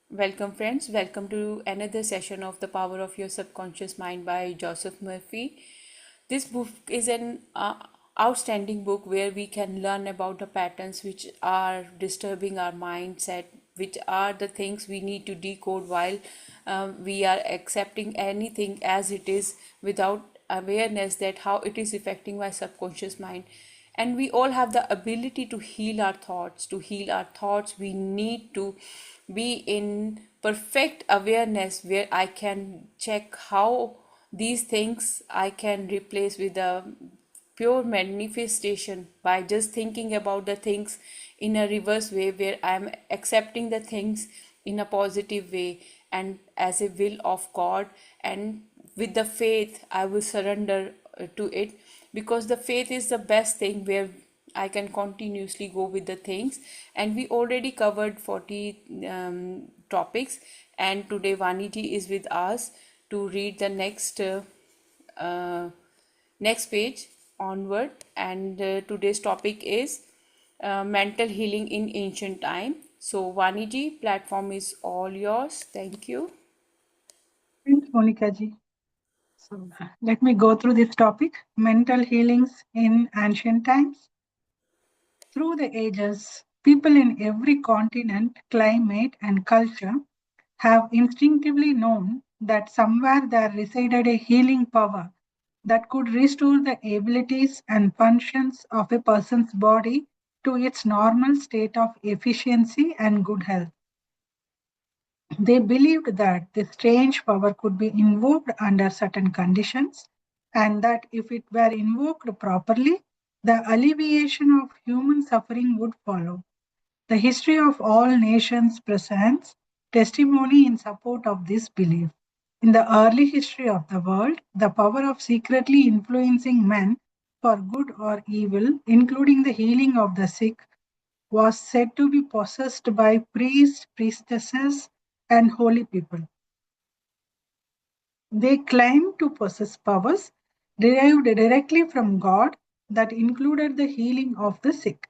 Welcome, friends. Welcome to another session of The Power of Your Subconscious Mind by Joseph Murphy. This book is an outstanding book where we can learn about the patterns which are disturbing our mindset, which are the things we need to decode while we are accepting anything as it is without awareness that how it is affecting my subconscious mind. And we all have the ability to heal our thoughts. To heal our thoughts we need to be in perfect awareness where I can check how these things I can replace with a pure manifestation by just thinking about the things in a reverse way where I'm accepting the things in a positive way and as a will of God, and with the faith I will surrender to it, because the faith is the best thing where I can continuously go with the things. And we already covered 40 topics, and today Vaniji is with us to read the uh, next page onward. And today's topic is mental healing in ancient time. So Vaniji, platform is all yours. Thank you. Thanks, Monica ji. So let me go through this topic, mental healings in ancient times. Through the ages, people in every continent, climate, and culture have instinctively known that somewhere there resided a healing power that could restore the abilities and functions of a person's body to its normal state of efficiency and good health. They believed that this strange power could be invoked under certain conditions, and that if it were invoked properly, the alleviation of human suffering would follow. The history of all nations presents testimony in support of this belief. In the early history of the world, the power of secretly influencing men for good or evil, including the healing of the sick, was said to be possessed by priests, priestesses, and holy people. They claimed to possess powers derived directly from God that included the healing of the sick.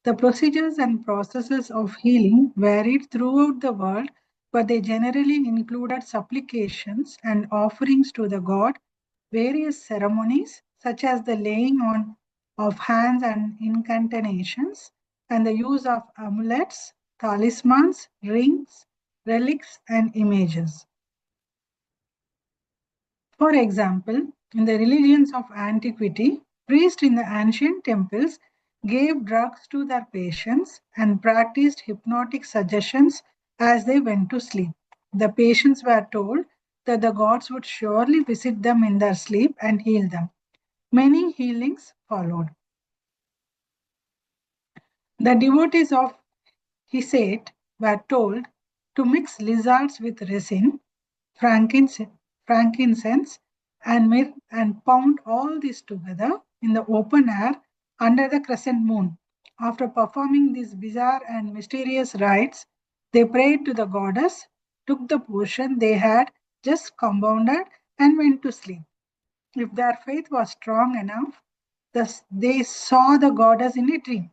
The procedures and processes of healing varied throughout the world, but they generally included supplications and offerings to the god, various ceremonies such as the laying on of hands and incantations, and the use of amulets, talismans, rings, relics, and images. For example, in the religions of antiquity, priests in the ancient temples gave drugs to their patients and practiced hypnotic suggestions as they went to sleep. The patients were told that the gods would surely visit them in their sleep and heal them. Many healings followed. The devotees of Hesate were told to mix lizards with resin, frankincense, frankincense and myrrh, and pound all this together in the open air under the crescent moon. After performing these bizarre and mysterious rites, they prayed to the goddess, took the potion they had just compounded, and went to sleep. If their faith was strong enough, they saw the goddess in a dream.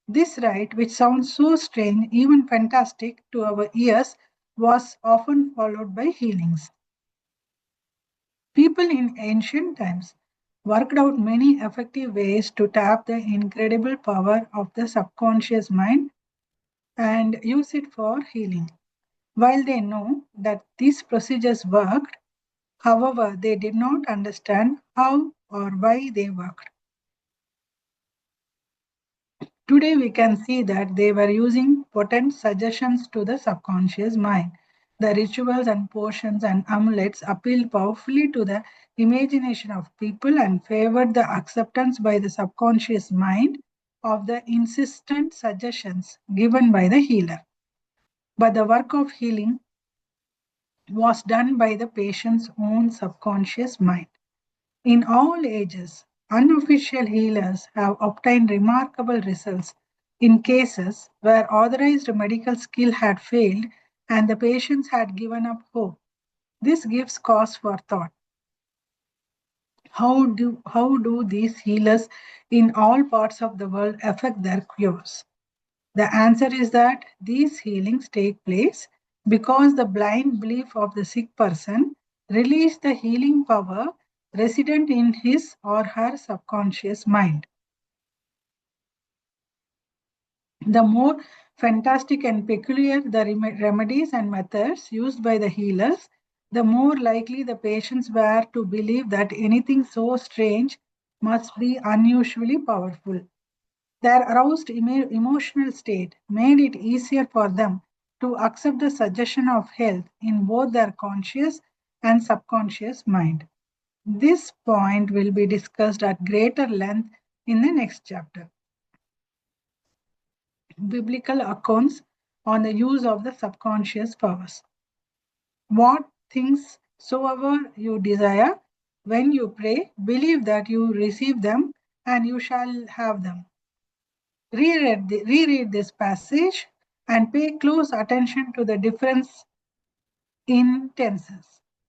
This rite, which sounds so strange, even fantastic to our ears, was often followed by healings. People in ancient times worked out many effective ways to tap the incredible power of the subconscious mind and use it for healing. While they know that these procedures worked, however, they did not understand how or why they worked. Today, we can see that they were using potent suggestions to the subconscious mind. The rituals and potions and amulets appealed powerfully to the imagination of people and favored the acceptance by the subconscious mind of the insistent suggestions given by the healer. But the work of healing was done by the patient's own subconscious mind. In all ages, unofficial healers have obtained remarkable results in cases where authorized medical skill had failed and the patients had given up hope. This gives cause for thought. How do these healers in all parts of the world affect their cures? The answer is that these healings take place because the blind belief of the sick person released the healing power resident in his or her subconscious mind. The more fantastic and peculiar the remedies and methods used by the healers, the more likely the patients were to believe that anything so strange must be unusually powerful. Their aroused emotional state made it easier for them to accept the suggestion of health in both their conscious and subconscious mind. This point will be discussed at greater length in the next chapter. Biblical accounts on the use of the subconscious powers. What things soever you desire, when you pray, believe that you receive them and you shall have them. Reread this passage and pay close attention to the difference in tenses.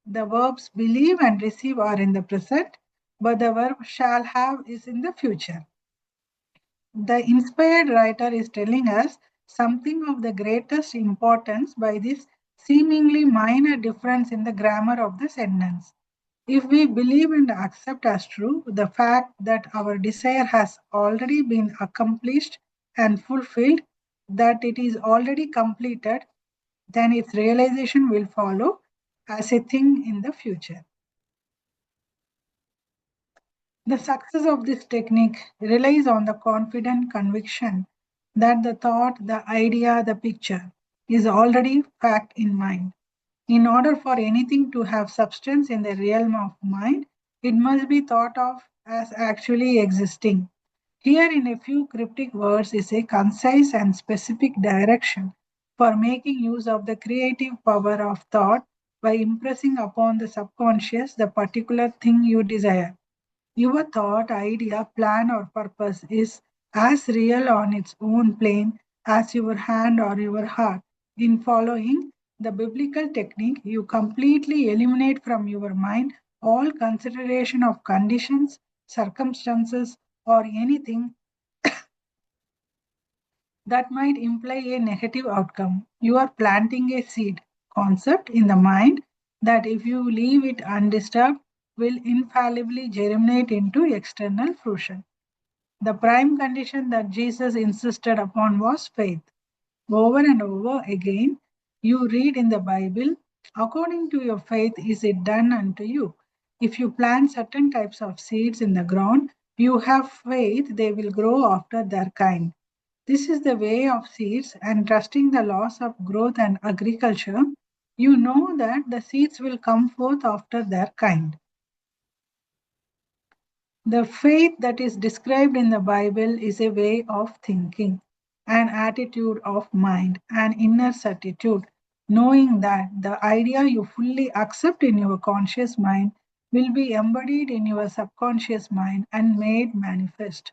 The verbs believe and receive are in the present, but the verb shall have is in the future. The inspired writer is telling us something of the greatest importance by this seemingly minor difference in the grammar of the sentence. If we believe and accept as true the fact that our desire has already been accomplished and fulfilled, that it is already completed, then its realization will follow as a thing in the future. The success of this technique relies on the confident conviction that the thought, the idea, the picture is already fact in mind. In order for anything to have substance in the realm of mind, it must be thought of as actually existing. Here, in a few cryptic words, is a concise and specific direction for making use of the creative power of thought by impressing upon the subconscious the particular thing you desire. Your thought, idea, plan, or purpose is as real on its own plane as your hand or your heart. In following the biblical technique, you completely eliminate from your mind all consideration of conditions, circumstances, or anything that might imply a negative outcome. You are planting a seed concept in the mind that, if you leave it undisturbed, will infallibly germinate into external fruition. The prime condition that Jesus insisted upon was faith. Over and over again, you read in the Bible, according to your faith is it done unto you. If you plant certain types of seeds in the ground, you have faith they will grow after their kind. This is the way of seeds, and trusting the laws of growth and agriculture, you know that the seeds will come forth after their kind. The faith that is described in the Bible is a way of thinking, an attitude of mind, an inner certitude, knowing that the idea you fully accept in your conscious mind will be embodied in your subconscious mind and made manifest.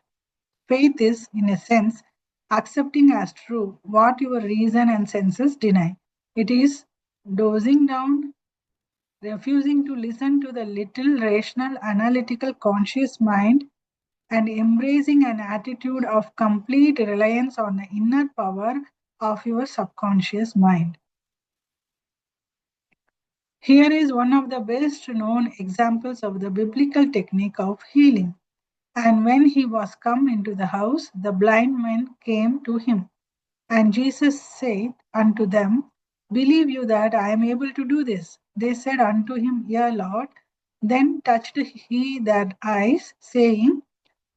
Faith is, in a sense, accepting as true what your reason and senses deny. It is dozing down, refusing to listen to the little rational, analytical, conscious mind, and embracing an attitude of complete reliance on the inner power of your subconscious mind. Here is one of the best known examples of the biblical technique of healing. And when he was come into the house, the blind men came to him. And Jesus said unto them, believe you that I am able to do this? They said unto him, Yea, Lord. Then touched he their eyes, saying,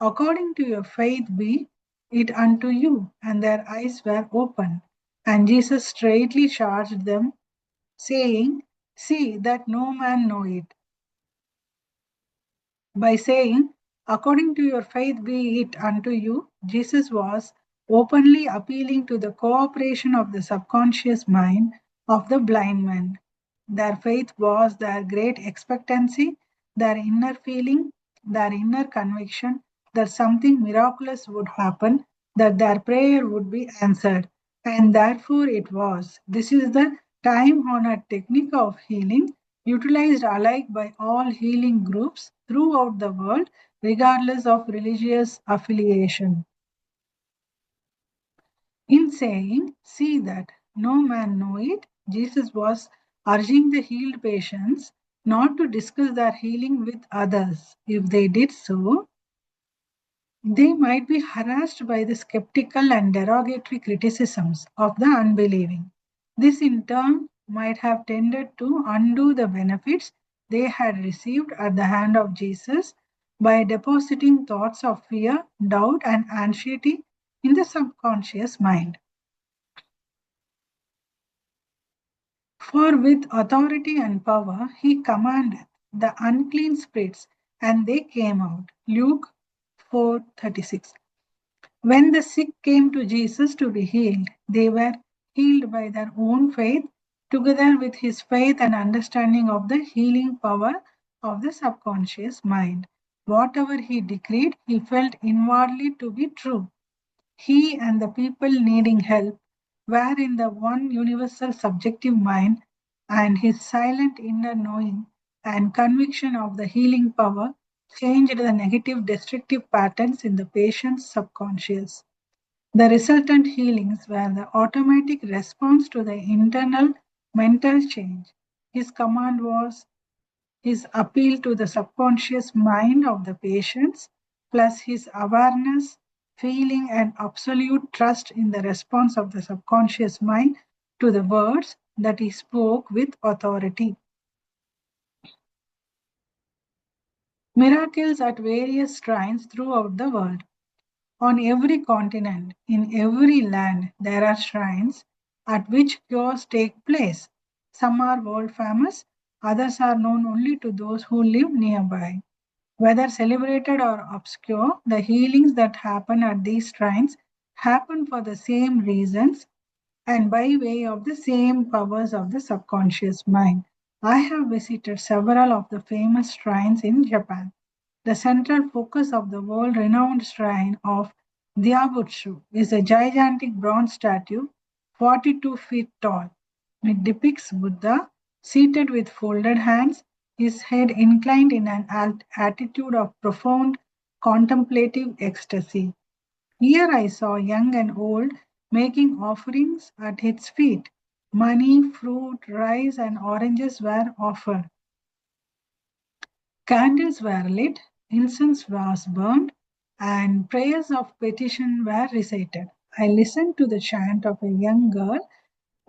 according to your faith be it unto you. And their eyes were opened. And Jesus straightly charged them, saying, see that no man know it, by saying, according to your faith be it unto you. Jesus was openly appealing to the cooperation of the subconscious mind of the blind man. Their faith was their great expectancy, their inner feeling, their inner conviction that something miraculous would happen, that their prayer would be answered. And therefore it was. This is the time honored technique of healing, utilized alike by all healing groups throughout the world, regardless of religious affiliation. In saying, see that no man know it, Jesus was urging the healed patients not to discuss their healing with others. If they did so, they might be harassed by the skeptical and derogatory criticisms of the unbelieving. This, in turn, might have tended to undo the benefits they had received at the hand of Jesus by depositing thoughts of fear, doubt, and anxiety in the subconscious mind. For with authority and power he commanded the unclean spirits, and they came out. Luke 4:36. When the sick came to Jesus to be healed, they were healed by their own faith, together with his faith and understanding of the healing power of the subconscious mind. Whatever he decreed, he felt inwardly to be true. He and the people needing help were in the one universal subjective mind, and his silent inner knowing and conviction of the healing power changed the negative destructive patterns in the patient's subconscious. The resultant healings were the automatic response to the internal mental change. His command was his appeal to the subconscious mind of the patients, plus his awareness, feeling, and absolute trust in the response of the subconscious mind to the words that he spoke with authority. Miracles at various shrines throughout the world. On every continent, in every land, there are shrines at which cures take place. Some are world famous, others are known only to those who live nearby. Whether celebrated or obscure, the healings that happen at these shrines happen for the same reasons and by way of the same powers of the subconscious mind. I have visited several of the famous shrines in Japan. The central focus of the world renowned shrine of Dyabutsu is a gigantic bronze statue 42 feet tall. It depicts Buddha seated with folded hands, his head inclined in an attitude of profound contemplative ecstasy. Here I saw young and old making offerings at its feet. Money, fruit, rice, and oranges were offered. Candles were lit, incense was burned, and prayers of petition were recited. I listened to the chant of a young girl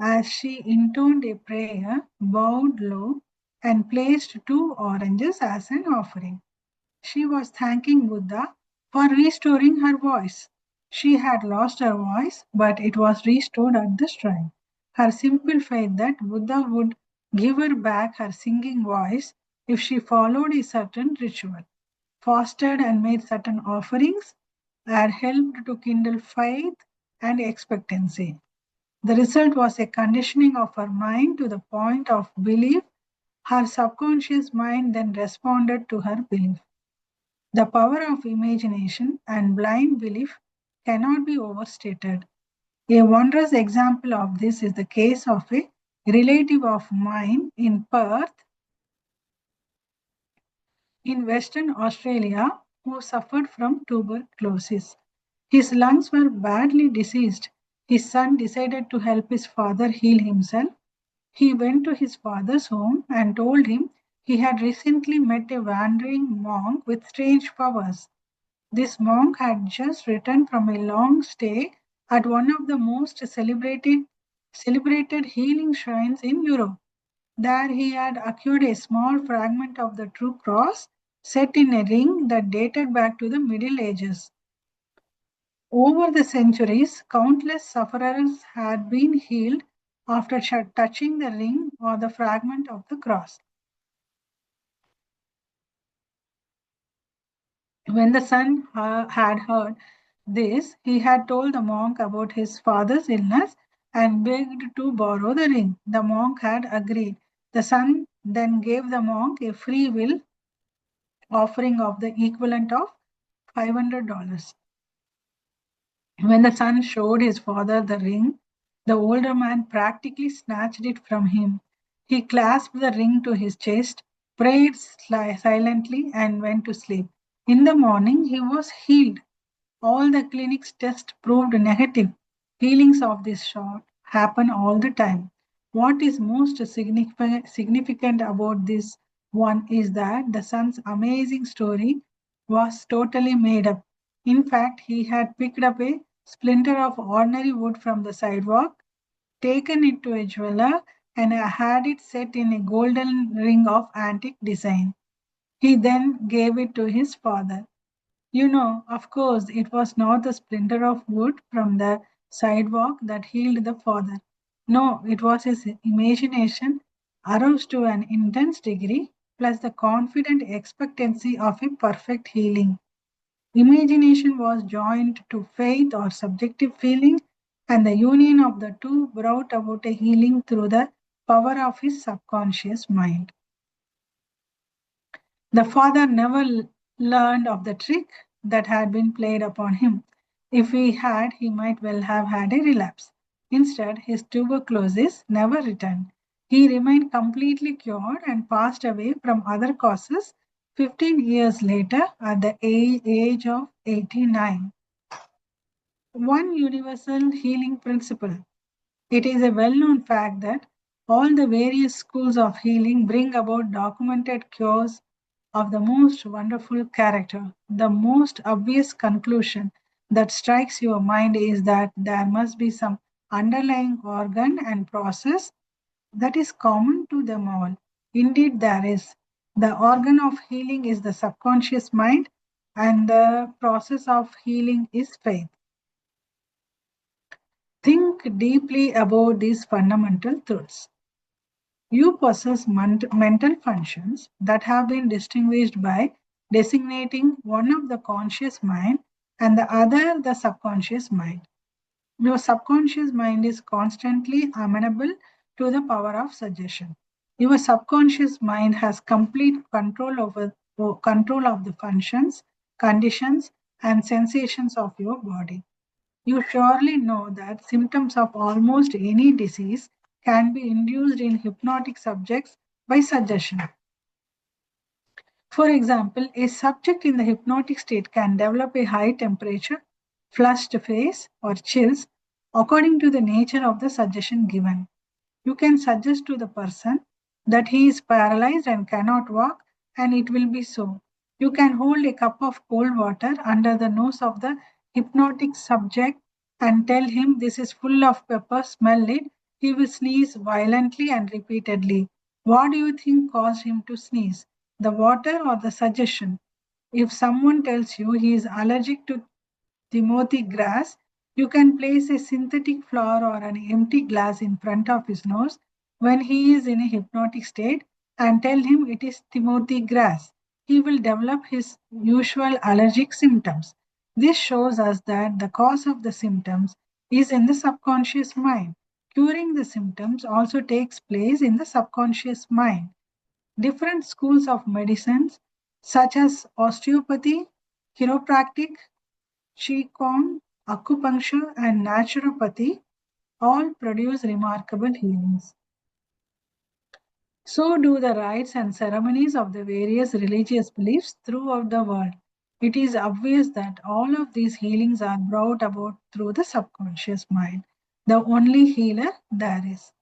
as she intoned a prayer, bowed low, and placed two oranges as an offering. She was thanking Buddha for restoring her voice. She had lost her voice, but it was restored at the shrine. Her simple faith that Buddha would give her back her singing voice if she followed a certain ritual, fasted, and made certain offerings had helped to kindle faith and expectancy. The result was a conditioning of her mind to the point of belief. Her subconscious mind then responded to her belief. The power of imagination and blind belief cannot be overstated. A wondrous example of this is the case of a relative of mine in Perth, in Western Australia, who suffered from tuberculosis. His lungs were badly diseased. His son decided to help his father heal himself. He went to his father's home and told him he had recently met a wandering monk with strange powers. This monk had just returned from a long stay at one of the most celebrated healing shrines in Europe. There he had acquired a small fragment of the true cross set in a ring that dated back to the Middle Ages. Over the centuries, countless sufferers had been healed after touching the ring or the fragment of the cross. When the son had heard this, he had told the monk about his father's illness and begged to borrow the ring. The monk had agreed. The son then gave the monk a free will offering of the equivalent of $500. When the son showed his father the ring, the older man practically snatched it from him. He clasped the ring to his chest, prayed silently, and went to sleep. In the morning, he was healed. All the clinic's tests proved negative. Healings of this sort happen all the time. What is most significant about this one is that the son's amazing story was totally made up. In fact, he had picked up a splinter of ordinary wood from the sidewalk, taken it to a jeweler, and had it set in a golden ring of antique design. He then gave it to his father. Of course, it was not the splinter of wood from the sidewalk that healed the father. No, it was his imagination aroused to an intense degree, plus the confident expectancy of a perfect healing. Imagination was joined to faith or subjective feeling, and the union of the two brought about a healing through the power of his subconscious mind. The father never learned of the trick that had been played upon him. If he had, he might well have had a relapse. Instead, his tuberculosis never returned. He remained completely cured and passed away from other causes 15 years later at the age of 89. One universal healing principle. It is a well known fact that all the various schools of healing bring about documented cures of the most wonderful character. The most obvious conclusion that strikes your mind is that there must be some underlying organ and process that is common to them all. Indeed, there is. The organ of healing is the subconscious mind, and the process of healing is faith. Think deeply about these fundamental truths. You possess mental functions that have been distinguished by designating one of the conscious mind and the other the subconscious mind. Your subconscious mind is constantly amenable to the power of suggestion. Your subconscious mind has complete control of the functions, conditions, and sensations of your body. You surely know that symptoms of almost any disease can be induced in hypnotic subjects by suggestion. For example, a subject in the hypnotic state can develop a high temperature, flushed face, or chills according to the nature of the suggestion given. You can suggest to the person that he is paralyzed and cannot walk, and it will be so. You can hold a cup of cold water under the nose of the hypnotic subject and tell him this is full of pepper, smell it. He will sneeze violently and repeatedly. What do you think caused him to sneeze? The water or the suggestion? If someone tells you he is allergic to Timothy grass, you can place a synthetic flower or an empty glass in front of his nose when he is in a hypnotic state and tell him it is Timothy grass. He will develop his usual allergic symptoms. This shows us that the cause of the symptoms is in the subconscious mind. Curing the symptoms also takes place in the subconscious mind. Different schools of medicines, such as osteopathy, chiropractic, Qigong, acupuncture, and naturopathy all produce remarkable healings. So do the rites and ceremonies of the various religious beliefs throughout the world. It is obvious that all of these healings are brought about through the subconscious mind, the only healer there is.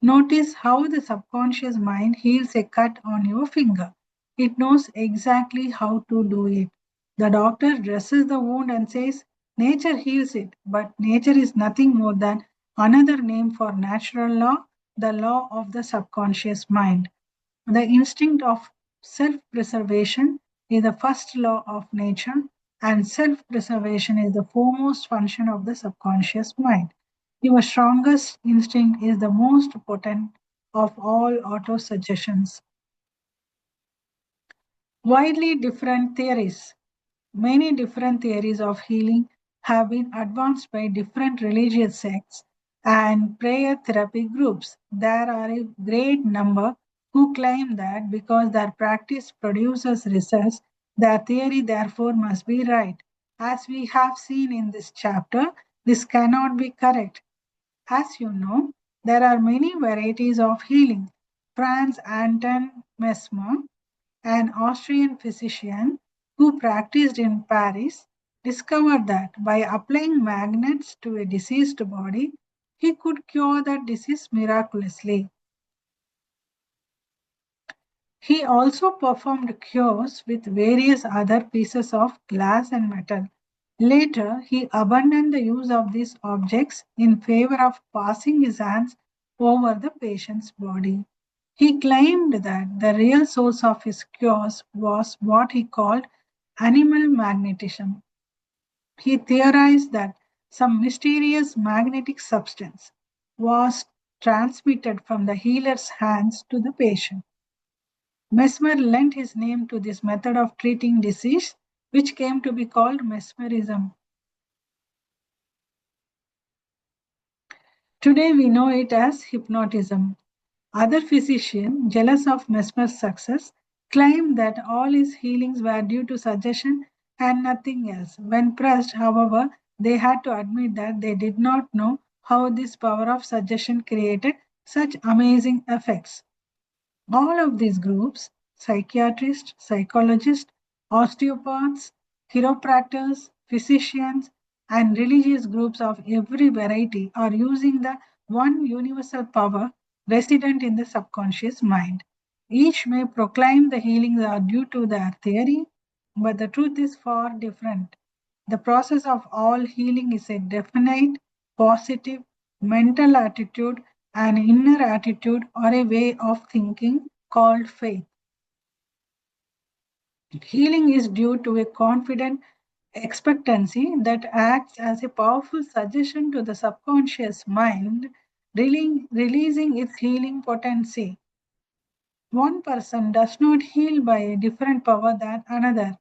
Notice how the subconscious mind heals a cut on your finger. It knows exactly how to do it. The doctor dresses the wound and says, nature heals it, but nature is nothing more than another name for natural law, the law of the subconscious mind. The instinct of self preservation is the first law of nature, and self preservation is the foremost function of the subconscious mind. Your strongest instinct is the most potent of all auto suggestions. Widely different theories. Many different theories of healing have been advanced by different religious sects and prayer therapy groups. There are a great number who claim that because their practice produces results, their theory therefore must be right. As we have seen in this chapter, this cannot be correct. As you know, there are many varieties of healing. Franz Anton Mesmer, an Austrian physician who practiced in Paris, discovered that by applying magnets to a diseased body, he could cure that disease miraculously. He also performed cures with various other pieces of glass and metal. Later, he abandoned the use of these objects in favor of passing his hands over the patient's body. He claimed that the real source of his cures was what he called animal magnetism. He theorized that some mysterious magnetic substance was transmitted from the healer's hands to the patient. Mesmer lent his name to this method of treating disease, which came to be called mesmerism. Today we know it as hypnotism. Other physicians, jealous of Mesmer's success, claimed that all his healings were due to suggestion and nothing else. When pressed, however, they had to admit that they did not know how this power of suggestion created such amazing effects. All of these groups, psychiatrists, psychologists, osteopaths, chiropractors, physicians, and religious groups of every variety, are using the one universal power resident in the subconscious mind. Each may proclaim the healings are due to their theory, but the truth is far different. The process of all healing is a definite, positive, mental attitude, an inner attitude, or a way of thinking called faith. Healing is due to a confident expectancy that acts as a powerful suggestion to the subconscious mind, releasing its healing potency. One person does not heal by a different power than another.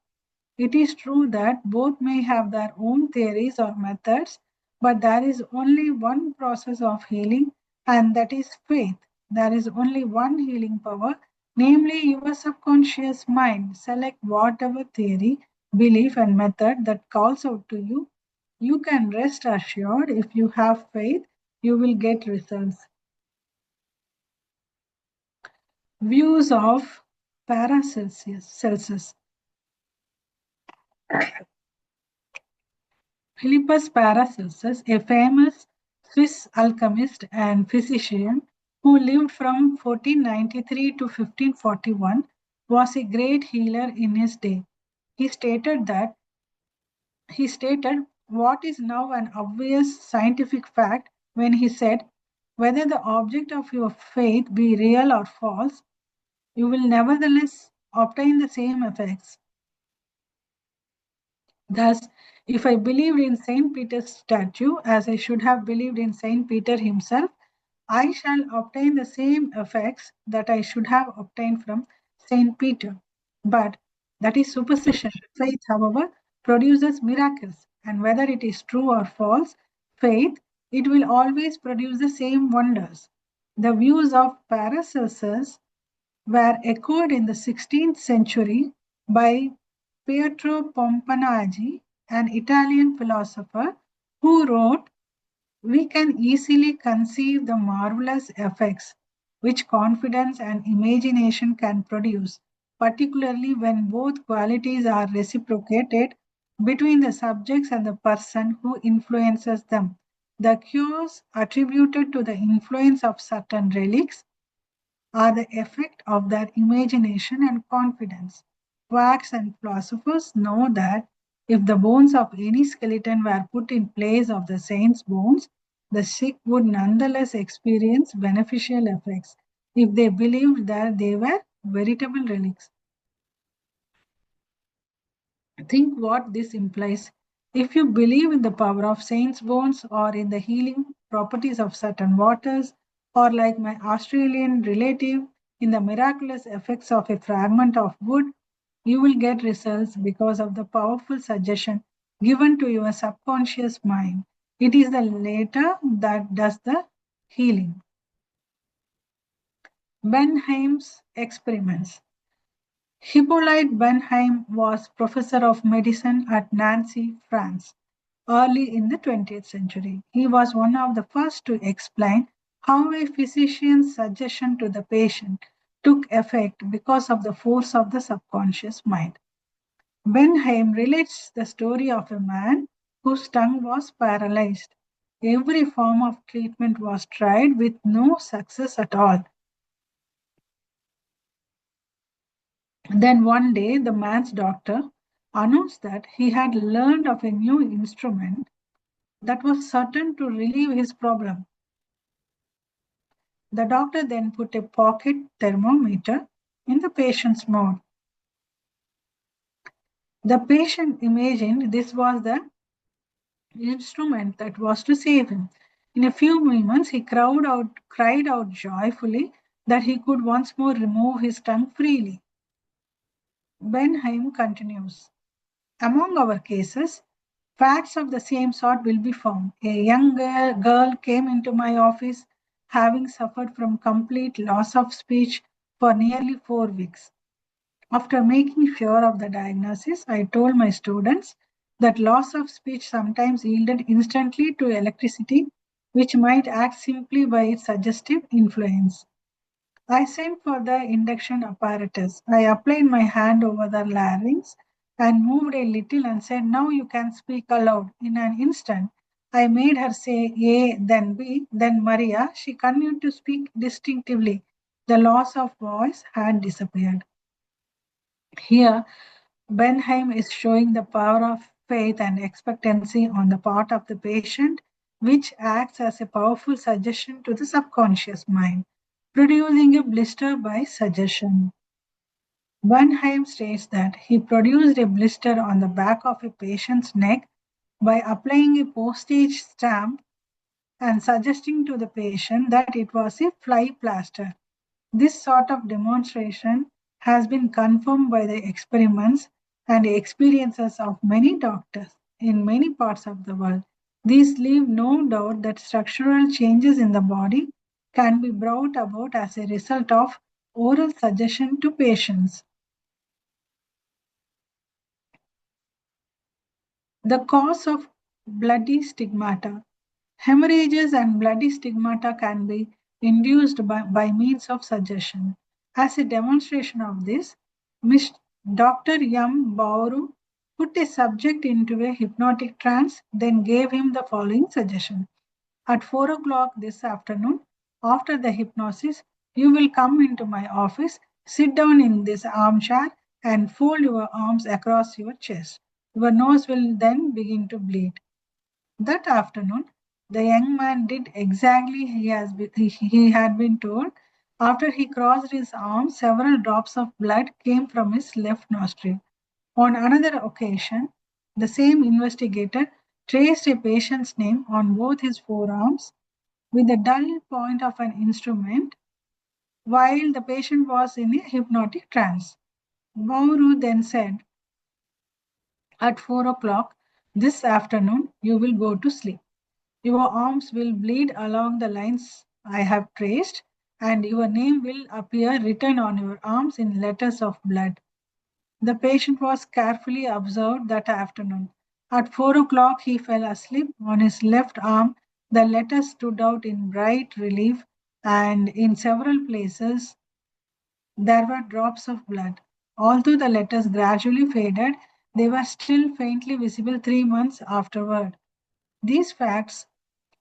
It is true that both may have their own theories or methods, but there is only one process of healing, and that is faith. There is only one healing power, namely your subconscious mind. Select whatever theory, belief, and method that calls out to you. You can rest assured if you have faith, you will get results. Views of Paracelsus. Philippus Paracelsus, a famous Swiss alchemist and physician who lived from 1493 to 1541, was a great healer in his day. He stated that he stated what is now an obvious scientific fact when he said, whether the object of your faith be real or false, you will nevertheless obtain the same effects. Thus, if I believed in Saint Peter's statue as I should have believed in Saint Peter himself, I shall obtain the same effects that I should have obtained from Saint Peter. But that is superstition. Faith, however, produces miracles, and whether it is true or false, faith, it will always produce the same wonders. The views of Paracelsus were echoed in the 16th century by Pietro Pompanagi, an Italian philosopher, who wrote, we can easily conceive the marvelous effects which confidence and imagination can produce, particularly when both qualities are reciprocated between the subjects and the person who influences them. The cures attributed to the influence of certain relics are the effect of their imagination and confidence. Quacks and philosophers know that if the bones of any skeleton were put in place of the saint's bones, the sick would nonetheless experience beneficial effects if they believed that they were veritable relics. Think what this implies. If you believe in the power of saints' bones or in the healing properties of certain waters, or like my Australian relative, in the miraculous effects of a fragment of wood, you will get results because of the powerful suggestion given to your subconscious mind. It is the latter that does the healing. Benheim's experiments. Hippolyte Benheim was professor of medicine at Nancy, France, early in the 20th century. He was one of the first to explain how a physician's suggestion to the patient took effect because of the force of the subconscious mind. Benheim relates the story of a man whose tongue was paralyzed. Every form of treatment was tried with no success at all. Then one day, the man's doctor announced that he had learned of a new instrument that was certain to relieve his problem. The doctor then put a pocket thermometer in the patient's mouth. The patient imagined this was the instrument that was to save him. In a few moments, he cried out joyfully that he could once more remove his tongue freely. Benheim continues. Among our cases, facts of the same sort will be found. A young girl came into my office having suffered from complete loss of speech for nearly 4 weeks. After making sure of the diagnosis, I told my students that loss of speech sometimes yielded instantly to electricity, which might act simply by its suggestive influence. I sent for the induction apparatus. I applied my hand over the larynx and moved a little and said, "Now you can speak aloud." In an instant, I made her say A, then B, then Maria. She continued to speak distinctively. The loss of voice had disappeared. Here, Benheim is showing the power of faith and expectancy on the part of the patient, which acts as a powerful suggestion to the subconscious mind, producing a blister by suggestion. Benheim states that he produced a blister on the back of a patient's neck by applying a postage stamp and suggesting to the patient that it was a fly plaster. This sort of demonstration has been confirmed by the experiments and experiences of many doctors in many parts of the world. These leave no doubt that structural changes in the body can be brought about as a result of oral suggestion to patients. The cause of bloody stigmata. Hemorrhages and bloody stigmata can be induced by means of suggestion. As a demonstration of this, Dr. M. Bauru put a subject into a hypnotic trance, then gave him the following suggestion. At 4 o'clock this afternoon, after the hypnosis, you will come into my office, sit down in this armchair, and fold your arms across your chest. Your nose will then begin to bleed. That afternoon, the young man did exactly he had been told. After he crossed his arms, several drops of blood came from his left nostril. On another occasion, the same investigator traced a patient's name on both his forearms with the dull point of an instrument while the patient was in a hypnotic trance. Bauru then said, "At 4 o'clock this afternoon, you will go to sleep. Your arms will bleed along the lines I have traced, and your name will appear written on your arms in letters of blood." The patient was carefully observed that afternoon. At 4 o'clock, he fell asleep. On his left arm, the letters stood out in bright relief, and in several places, there were drops of blood. Although the letters gradually faded, they were still faintly visible 3 months afterward. These facts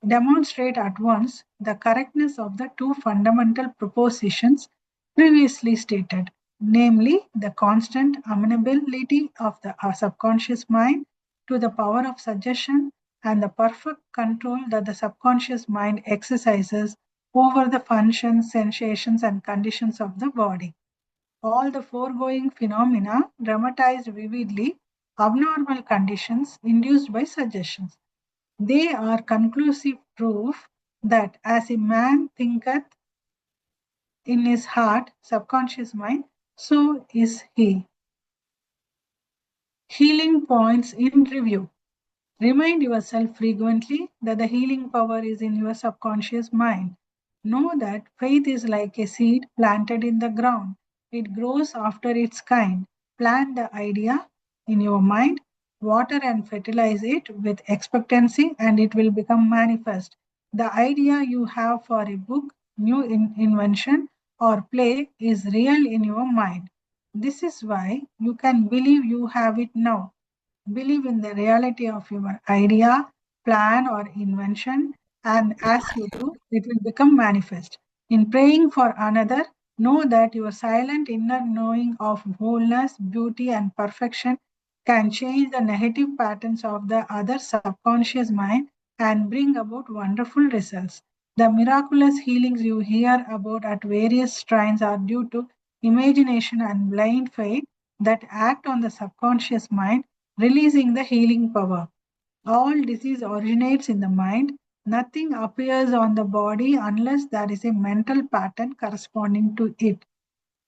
demonstrate at once the correctness of the two fundamental propositions previously stated, namely the constant amenability of the subconscious mind to the power of suggestion and the perfect control that the subconscious mind exercises over the functions, sensations, and conditions of the body. All the foregoing phenomena dramatized vividly abnormal conditions induced by suggestions. They are conclusive proof that as a man thinketh in his heart, subconscious mind, so is he. Healing points in review. Remind yourself frequently that the healing power is in your subconscious mind. Know that faith is like a seed planted in the ground. It grows after its kind. Plant the idea in your mind, water and fertilize it with expectancy, and it will become manifest. The idea you have for a book, new invention, or play is real in your mind. This is why you can believe you have it now. Believe in the reality of your idea plan, or invention, and as you do, it will become manifest. In praying for another, know that your silent inner knowing of wholeness, beauty, and perfection can change the negative patterns of the other subconscious mind and bring about wonderful results. The miraculous healings you hear about at various shrines are due to imagination and blind faith that act on the subconscious mind, releasing the healing power. All disease originates in the mind. Nothing appears on the body unless there is a mental pattern corresponding to it.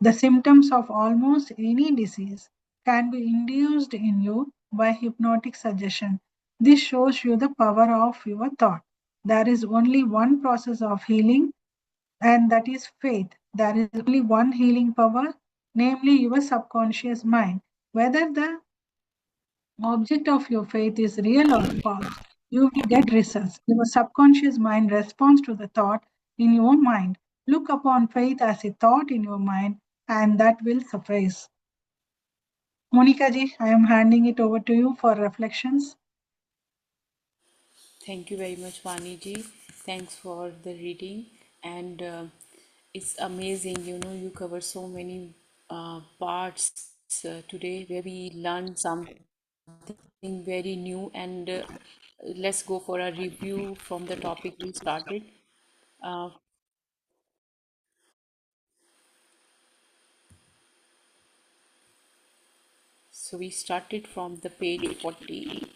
The symptoms of almost any disease can be induced in you by hypnotic suggestion. This shows you the power of your thought. There is only one process of healing, and that is faith. There is only one healing power, namely your subconscious mind. Whether the object of your faith is real or false, you will get results. Your subconscious mind responds to the thought in your mind. Look upon faith as a thought in your mind, and that will suffice. Monica ji, I am handing it over to you for reflections. Thank you very much, Vani ji. Thanks for the reading, and it's amazing. You cover so many parts today where we learn something very new. And let's go for a review from the topic we started. Uh, so we started from the page 40.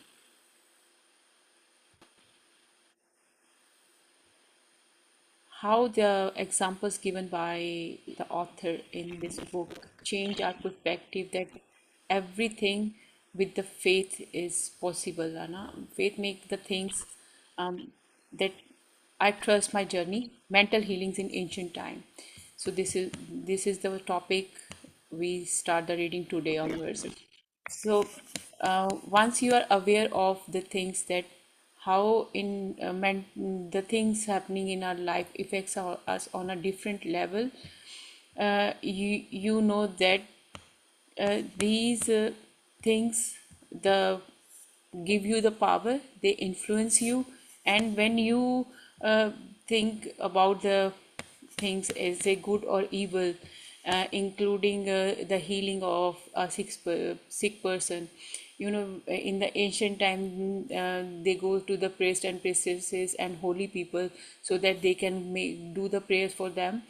How the examples given by the author in this book change our perspective that everything with the faith is possible. Anna. Faith make the things that I trust my journey, mental healings in ancient time. So this is the topic we start the reading today onwards. So once you are aware of the things that how the things happening in our life affects us on a different level, you know that these things the give you the power, they influence you. And when you think about the things as a good or evil, including the healing of a sick person, in the ancient time, they go to the priest and priestesses and holy people so that they can do the prayers for them,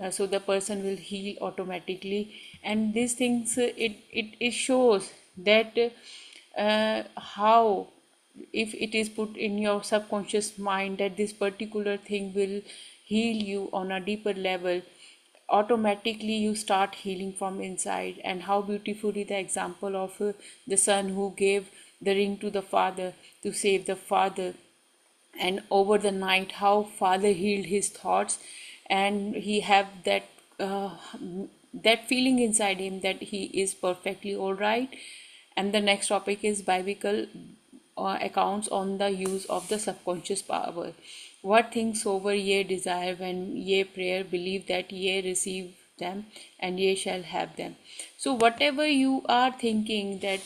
so the person will heal automatically. And these things, it shows that how, if it is put in your subconscious mind that this particular thing will heal you on a deeper level, automatically you start healing from inside. And how beautifully the example of the son who gave the ring to the father to save the father, and over the night how father healed his thoughts, and he have that feeling inside him that he is perfectly all right. And the next topic is biblical accounts on the use of the subconscious power. What things soever ye desire when ye prayer, believe that ye receive them, and ye shall have them. So whatever you are thinking that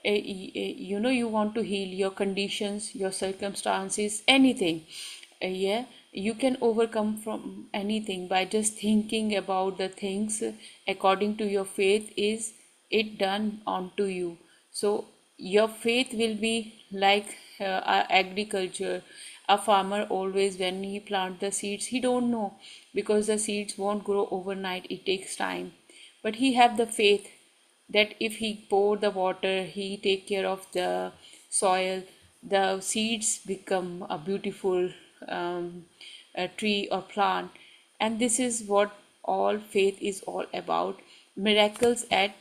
you want to heal your conditions, your circumstances, anything, yeah, you can overcome from anything by just thinking about the things according to your faith. Is it done onto you? So your faith will be like agriculture. A farmer always, when he plant the seeds, he don't know, because the seeds won't grow overnight, it takes time. But he have the faith that if he pour the water, he take care of the soil, the seeds become a beautiful a tree or plant. And this is what all faith is all about. miracles at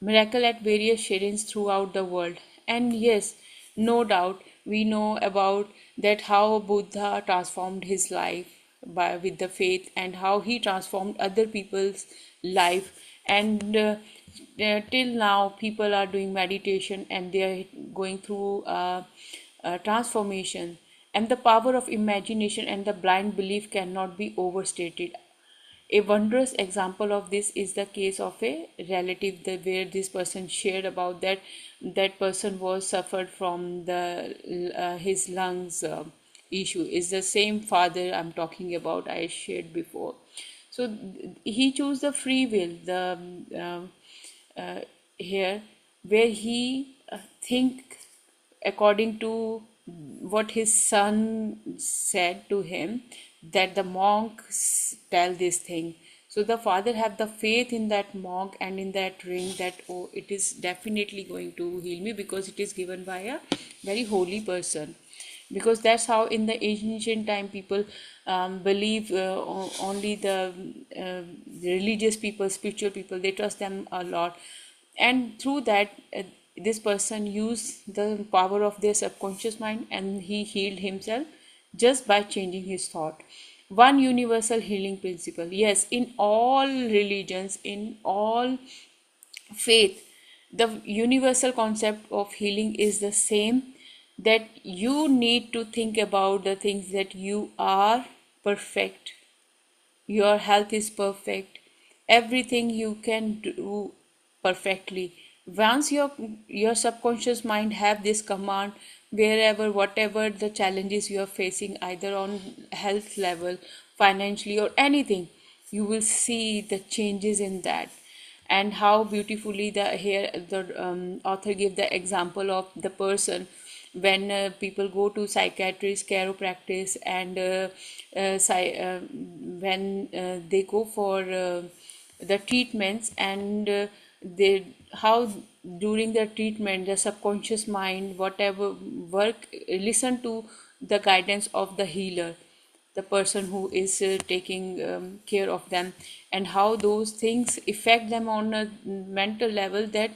Miracle at various shrines throughout the world. And yes, no doubt we know about that how Buddha transformed his life with the faith, and how he transformed other people's life. And till now people are doing meditation and they are going through transformation. And the power of imagination and the blind belief cannot be overstated. A wondrous example of this is the case of a relative where this person shared about that person was suffered from the his lungs issue. Is the same father I'm talking about, I shared before. So he chose the free will, the uh, here, where he think according to what his son said to him, that the monks tell this thing. So the father have the faith in that monk and in that ring, that oh, it is definitely going to heal me because it is given by a very holy person. Because that's how in the ancient time people believe only the religious people, spiritual people, they trust them a lot. And through that this person used the power of their subconscious mind and he healed himself just by changing his thought. One universal healing principle, yes, in all religions, in all faith, the universal concept of healing is the same, that you need to think about the things that you are perfect, your health is perfect, everything you can do perfectly. Once your subconscious mind have this command, wherever whatever the challenges you are facing, either on health level, financially, or anything, you will see the changes in that. And how beautifully the here the author gave the example of the person when people go to psychiatrist, chiropractic, and when they go for the treatments, and they how during the treatment the subconscious mind whatever work listen to the guidance of the healer, the person who is taking care of them, and how those things affect them on a mental level, that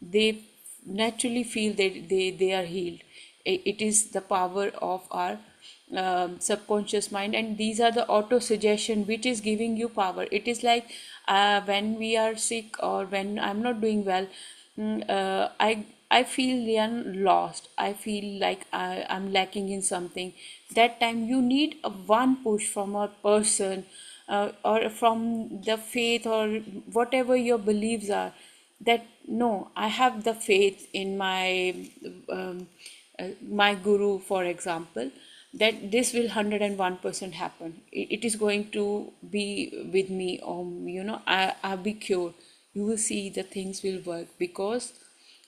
they naturally feel that they are healed. It is the power of our subconscious mind, and these are the auto suggestion which is giving you power. It is like when we are sick or when I'm not doing well, I feel lost. I feel like I'm lacking in something. That time you need a one push from a person, or from the faith, or whatever your beliefs are. That no, I have the faith in my guru, for example, that this will 101% happen. It is going to be with me. I'll be cured. You will see the things will work because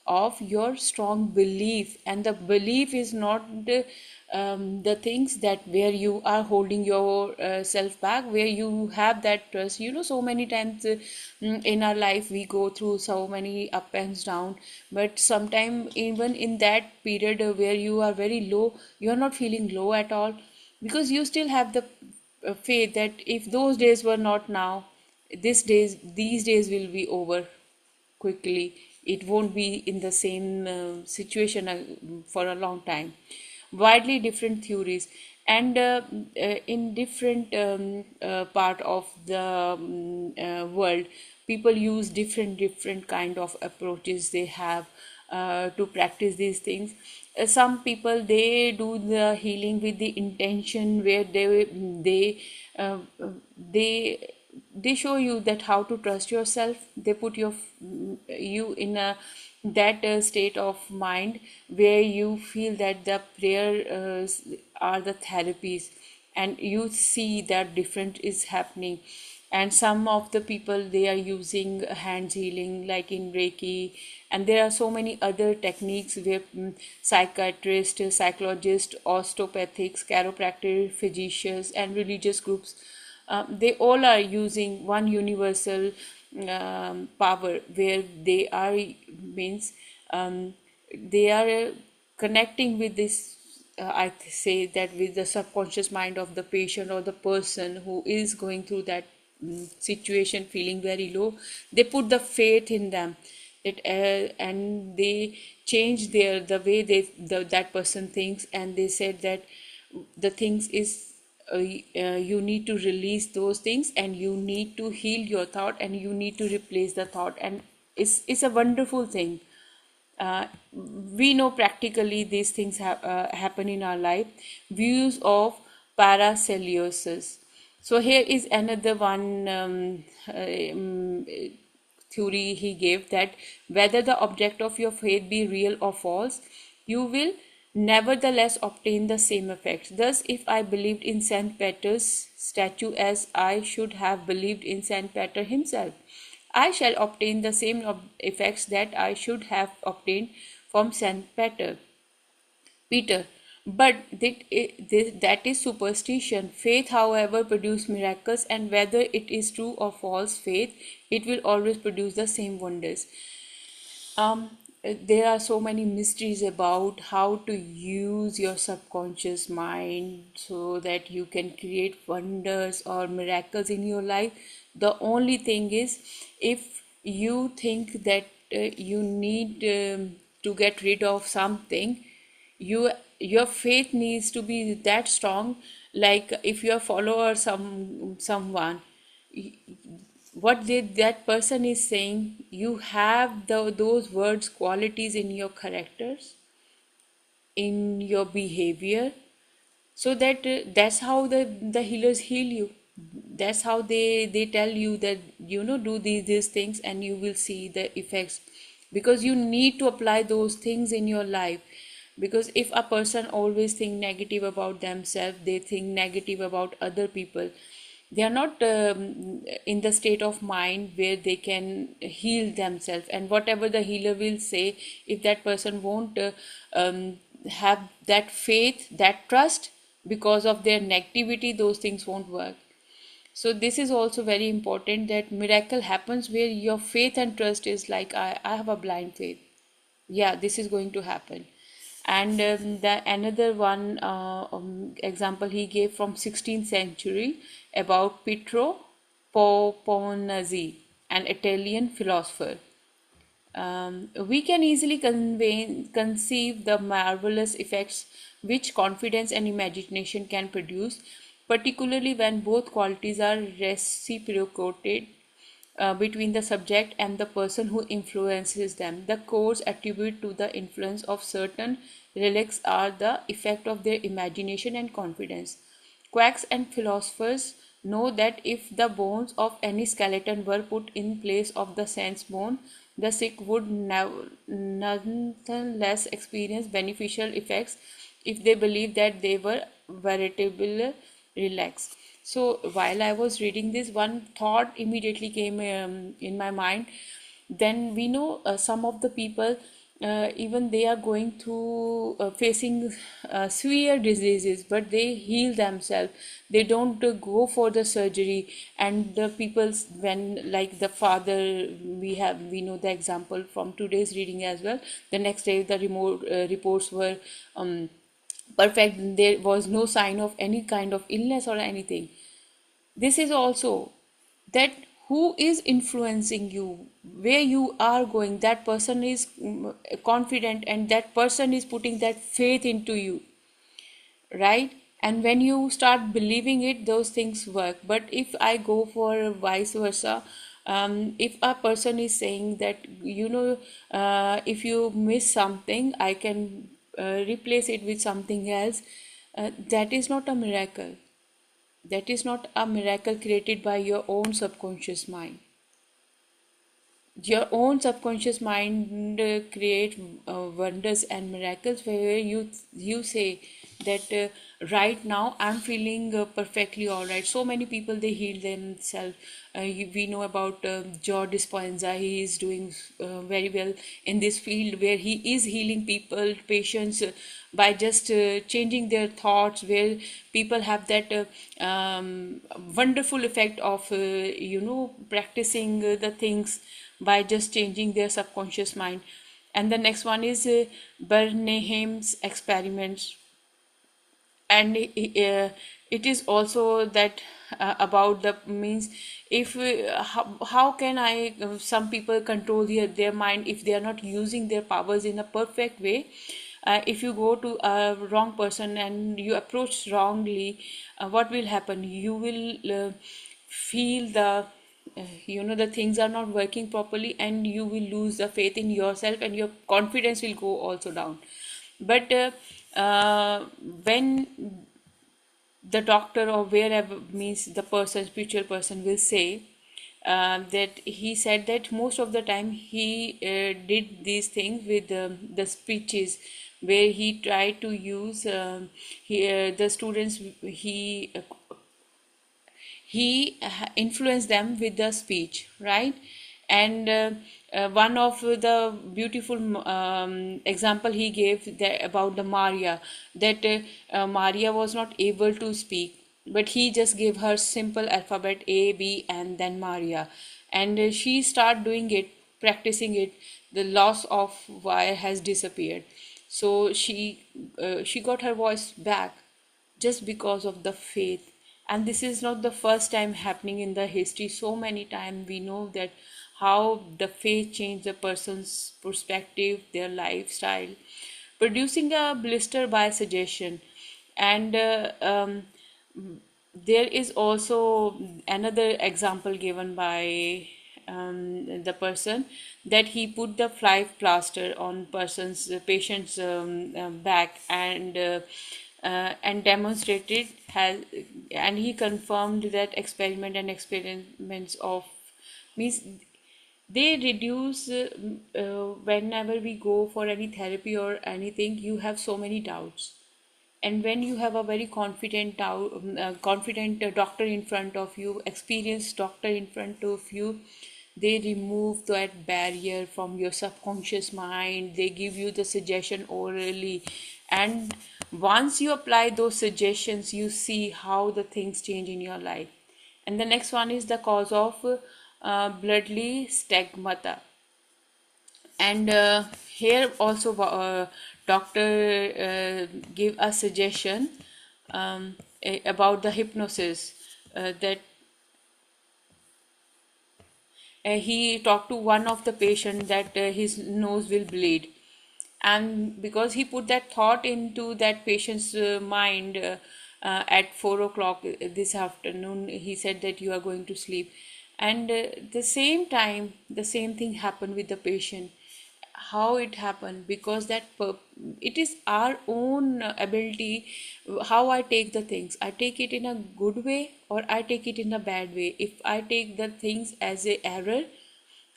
of your strong belief. And the belief is not the things that where you are holding your self back, where you have that trust. So many times in our life we go through so many up and down, but sometime even in that period where you are very low, you are not feeling low at all, because you still have the faith that if those days were not now, these days will be over quickly. It won't be in the same situation for a long time. Widely different theories, and in different part of the world, people use different kind of approaches they have to practice these things. Some people, they do the healing with the intention where uh, they they show you that how to trust yourself. They put you in a that state of mind where you feel that the prayer are the therapies, and you see that different is happening. And some of the people, they are using hand healing like in reiki, and there are so many other techniques where psychiatrists, psychologists, osteopathics, chiropractors, physicians, and religious groups, they all are using one universal power, where they are means they are connecting with this, I say that with the subconscious mind of the patient or the person who is going through that situation, feeling very low. They put the faith in them, and they change the way that person thinks, and they said that the things is you need to release those things, and you need to heal your thought, and you need to replace the thought. And it's a wonderful thing. We know practically these things happen in our life. Views of paraceliosis. So here is another one theory he gave, that whether the object of your faith be real or false, you will nevertheless obtain the same effects. Thus, if I believed in Saint Peter's statue as I should have believed in Saint Peter himself, I shall obtain the same effects that I should have obtained from Saint Peter. Peter. But that is superstition. Faith, however, produces miracles, and whether it is true or false faith, it will always produce the same wonders. There are so many mysteries about how to use your subconscious mind so that you can create wonders or miracles in your life. The only thing is, if you think that you need to get rid of something, you your faith needs to be that strong. Like if you are follower someone, what that person is saying, you have those words qualities in your characters, in your behavior, so that that's how the healers heal you. That's how they tell you that, do these things and you will see the effects, because you need to apply those things in your life. Because if a person always think negative about themselves, they think negative about other people, they are not in the state of mind where they can heal themselves. And whatever the healer will say, if that person won't have that faith, that trust, because of their negativity, those things won't work. So this is also very important, that miracle happens where your faith and trust is like, I have a blind faith, yeah, this is going to happen. And the another one example he gave from 16th century about Pietro Poponazzi, an Italian philosopher. We can easily conceive the marvelous effects which confidence and imagination can produce, particularly when both qualities are reciprocated between the subject and the person who influences them. The course attribute to the influence of certain relics are the effect of their imagination and confidence. Quacks and philosophers know that if the bones of any skeleton were put in place of the sense bone, the sick would nonetheless experience beneficial effects if they believed that they were veritable relaxed. So while I was reading this, one thought immediately came in my mind. Then we know some of the people, even they are going through facing severe diseases, but they heal themselves. They don't go for the surgery. And the people, when like the father, we know the example from today's reading as well. The next day the remote reports were perfect, there was no sign of any kind of illness or anything. This is also that who is influencing you, where you are going, that person is confident, and that person is putting that faith into you, right? And when you start believing it, those things work. But if I go for vice versa, if a person is saying that, if you miss something, I can replace it with something else, that is not a miracle. That is not a miracle created by your own subconscious mind. Your own subconscious mind create wonders and miracles, where you say that right now I'm feeling perfectly all right. So many people, they heal themselves. We know about Joe Dispenza. He is doing very well in this field, where he is healing people, patients, by just changing their thoughts, where people have that wonderful effect of practicing the things by just changing their subconscious mind. And the next one is Bernheim's experiments. And it is also that about the means, if how can I some people control their mind if they are not using their powers in a perfect way. If you go to a wrong person and you approach wrongly, what will happen? You will feel the things are not working properly, and you will lose the faith in yourself, and your confidence will go also down. But when the doctor or wherever, means the person, spiritual person, will say that he said that most of the time he did these things with the speeches, where he tried to use the students, he influenced them with the speech, right? And one of the beautiful example he gave that about the Maria, that Maria was not able to speak, but he just gave her simple alphabet A, B, and then Maria, and she started doing it, practicing it. The loss of wire has disappeared, so she got her voice back, just because of the faith. And this is not the first time happening in the history. So many times we know that how the faith changed the person's perspective, their lifestyle, producing a blister by suggestion. And there is also another example given by the person, that he put the fly plaster on person's patient's back, and demonstrated has, and he confirmed that experiment and experiments of, means they reduce whenever we go for any therapy or anything, you have so many doubts. And when you have a very confident doctor in front of you, experienced doctor in front of you, they remove that barrier from your subconscious mind. They give you the suggestion orally, and once you apply those suggestions, you see how the things change in your life. And the next one is the cause of bloodly stigmata. And here also doctor give a suggestion about the hypnosis, that he talked to one of the patient that his nose will bleed, and because he put that thought into that patient's mind, at 4 o'clock this afternoon, he said that you are going to sleep. And the same time, the same thing happened with the patient. How it happened? Because it is our own ability, how I take the things. I take it in a good way or I take it in a bad way. If I take the things as a error,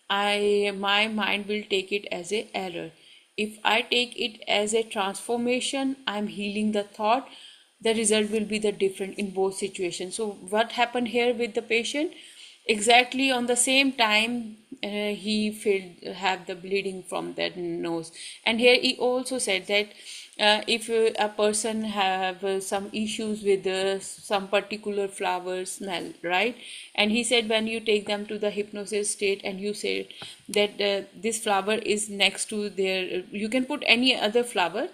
I my mind will take it as a error. If I take it as a transformation, I'm healing the thought, the result will be the different in both situations. So what happened here with the patient? Exactly on the same time, he felt have the bleeding from that nose. And here he also said that if a person have some issues with some particular flower smell, right? And he said when you take them to the hypnosis state and you say that this flower is next to their, you can put any other flower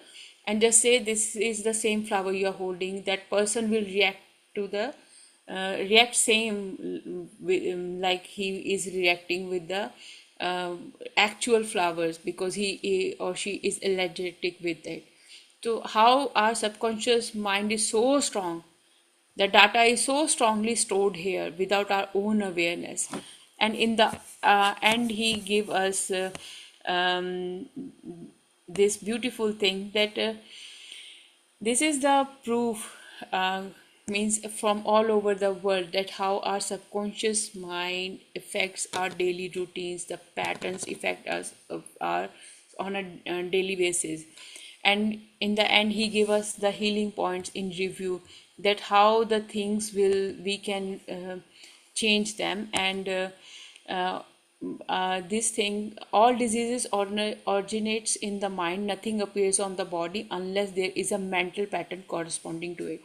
and just say this is the same flower you are holding, that person will react to the react same like he is reacting with the uh, actual flowers, because he or she is allergic with it. So how our subconscious mind is so strong, the data is so strongly stored here without our own awareness. And in the end he gave us um, this beautiful thing that this is the proof, means from all over the world, that how our subconscious mind affects our daily routines, the patterns affect us of our on a daily basis. And in the end, he gave us the healing points in review, that how the things will we can change them. And uh, this thing, all diseases originates in the mind. Nothing appears on the body unless there is a mental pattern corresponding to it.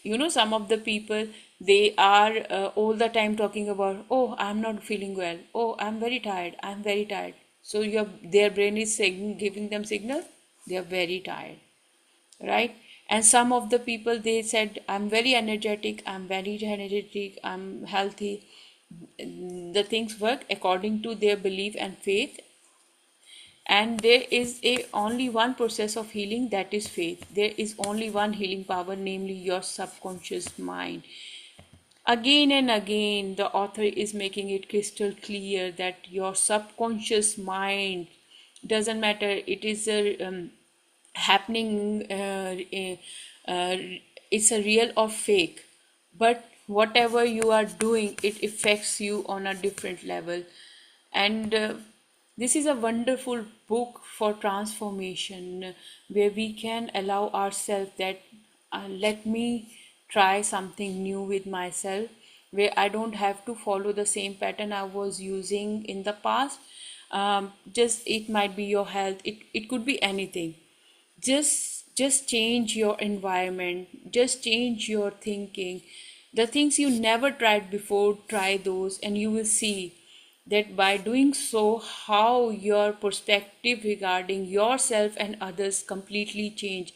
You know, some of the people, they are all the time talking about, oh, I'm not feeling well, oh, I'm very tired, I'm very tired. So their brain is saying, giving them signal, they are very tired, right? And some of the people, they said, I'm very energetic, I'm very energetic, I'm healthy. The things work according to their belief and faith. And there is a only one process of healing, that is faith. There is only one healing power, namely your subconscious mind. Again and again, the author is making it crystal clear that your subconscious mind, doesn't matter, it is a happening it's a real or fake, but whatever you are doing, it affects you on a different level. And this is a wonderful book for transformation, where we can allow ourselves that let me try something new with myself, where I don't have to follow the same pattern I was using in the past. Just it might be your health, it could be anything. Just change your environment, just change your thinking. The things you never tried before, try those, and you will see that by doing so, how your perspective regarding yourself and others completely change.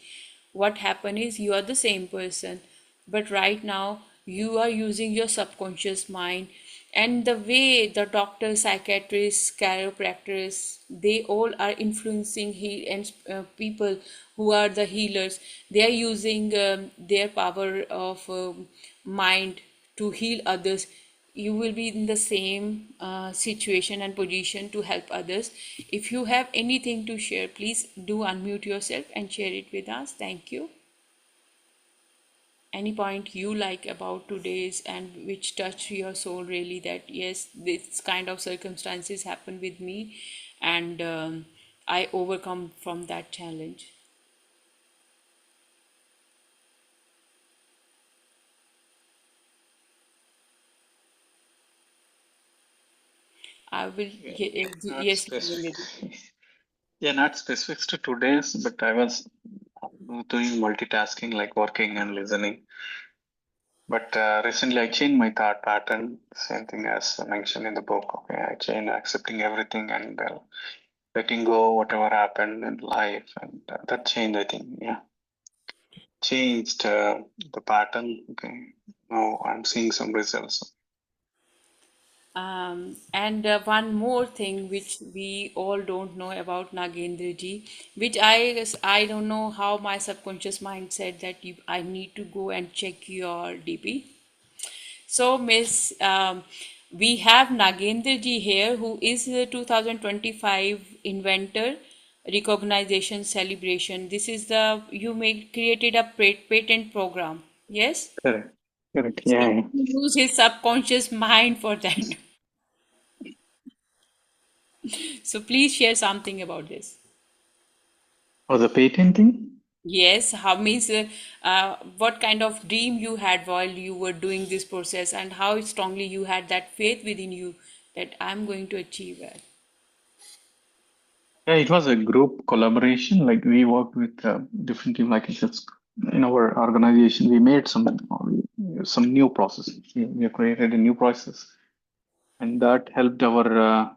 What happen is you are the same person, but right now you are using your subconscious mind. And the way the doctors, psychiatrists, chiropractors, they all are influencing and people who are the healers, they are using their power of mind to heal others. You will be in the same situation and position to help others. If you have anything to share, please do unmute yourself and share it with us. Thank you. Any point you like about today's and which touched your soul really, that yes, this kind of circumstances happen with me, and I overcome from that challenge. I will, Yeah, not yes, specific. Yeah, not specifics to today's, but I was doing multitasking like working and listening. But recently I changed my thought pattern, same thing as mentioned in the book. Okay, I changed accepting everything and letting go whatever happened in life, and that changed, I think, yeah, changed the pattern. Okay, now I'm seeing some results. And one more thing which we all don't know about Nagendra ji, which I guess I don't know how my subconscious mind said that I need to go and check your DP. So, Miss, we have Nagendra ji here, who is the 2025 inventor recognition celebration. This is the you made created a patent program. Yes, Correct. Correct. so Yeah, yeah. he use his subconscious mind for that. So please share something about this. Oh, the patenting? Yes, how means what kind of dream you had while you were doing this process, and how strongly you had that faith within you that I'm going to achieve it. Yeah, it was a group collaboration. Like we worked with different team. Like it's just in our organization, we made some new processes. We created a new process, and that helped our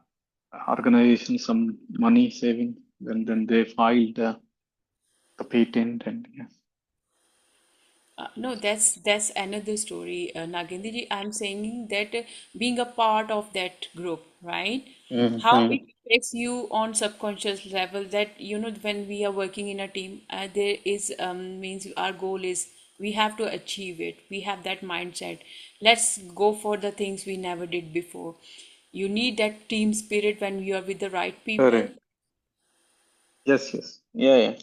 organization some money saving. Then they filed the patent, and yeah. No, that's another story, Nagendra ji. I'm saying that being a part of that group, right? How Mhm. it affects you on subconscious level, that when we are working in a team, there is means our goal is we have to achieve it. We have that mindset. Let's go for the things we never did before. You need that team spirit when you are with the right people. Correct. Yes, yes. Yeah, yeah.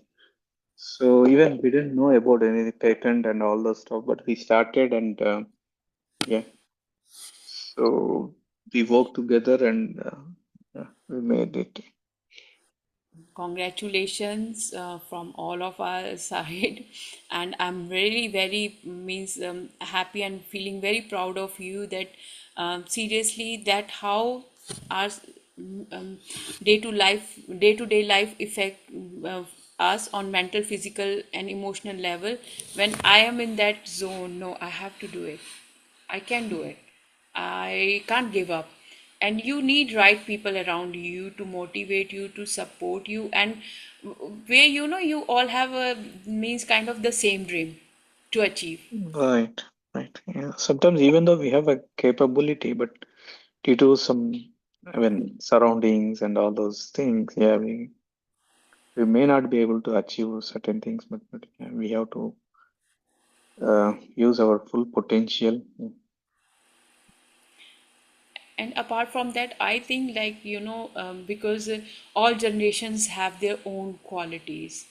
So even we didn't know about any patent and all those stuff, but we started and yeah. So we worked together and yeah, we made it. Congratulations from all of our side, and I'm really very means happy and feeling very proud of you that seriously that how our day to day life affect us on mental, physical, and emotional level. When I am in that zone, no, I have to do it. I can do it. I can't give up. And you need right people around you to motivate you, to support you, and where you all have a means kind of the same dream to achieve. Right, right. Yeah. Sometimes even though we have a capability, but due to some, I mean, surroundings and all those things, yeah, we may not be able to achieve certain things, but yeah, we have to use our full potential. And apart from that, I think because all generations have their own qualities.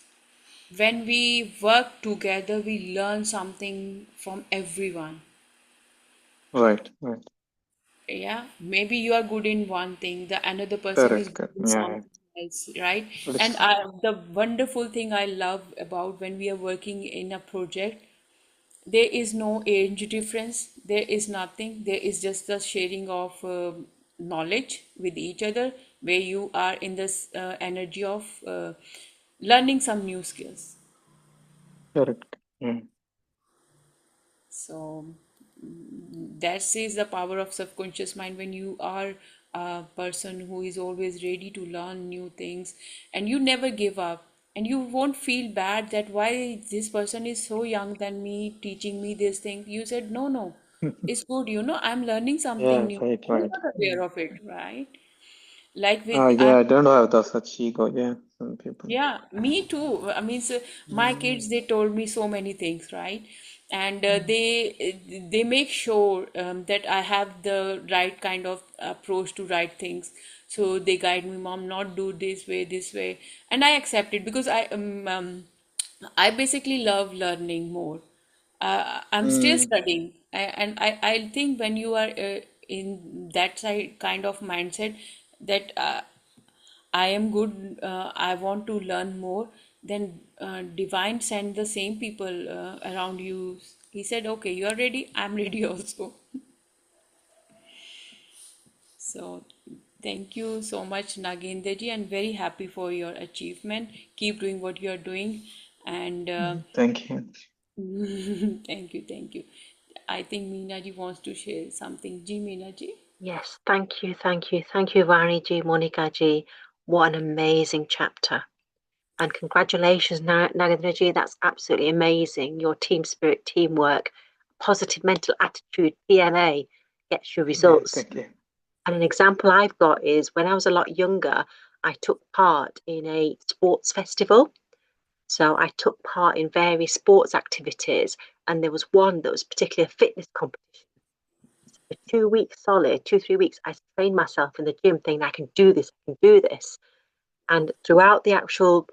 When we work together, we learn something from everyone. Right, right. Yeah, maybe you are good in one thing, the another person is Correct, good correct. in Yeah, something else, right? And it's the wonderful thing I love about when we are working in a project, there is no age difference, there is nothing, there is just the sharing of knowledge with each other, where you are in this energy of learning some new skills. correct. Yeah. So that says the power of subconscious mind when you are a person who is always ready to learn new things and you never give up and you won't feel bad that why this person is so young than me teaching me this thing. You said, no, it's good, I'm learning something Yeah, new. right, I'm right. not Yeah. aware of it, right? Like with Yeah, I don't have the such ego. Yeah, some people. yeah, me too. I mean, so my Mm, kids, they told me so many things, right? And mm, they make sure that I have the right kind of approach to right things. So they guide me, Mom, not do this way, and I accept it because I basically love learning more. I'm still mm, studying, and I think when you are in that side kind of mindset that I am good, I want to learn more, then Divine sent the same people around you. He said, okay, you are ready, I'm ready also. So thank you so much, Nagendraji, and very happy for your achievement. Keep doing what you are doing. And thank you. thank you. I think Meenaji wants to share something. Ji, Meenaji. Yes, thank you, thank you, thank you, Vani ji, Monica ji. What an amazing chapter. And congratulations, Nagendra ji. That's absolutely amazing. Your team spirit, teamwork, positive mental attitude, PMA gets you Yeah, results. thank you. And an example I've got is when I was a lot younger, I took part in a sports festival. So I took part in various sports activities, and there was one that was particularly a fitness competition. For 2 weeks solid, 2, 3 weeks, I trained myself in the gym thinking I can do this, I can do this. And throughout the actual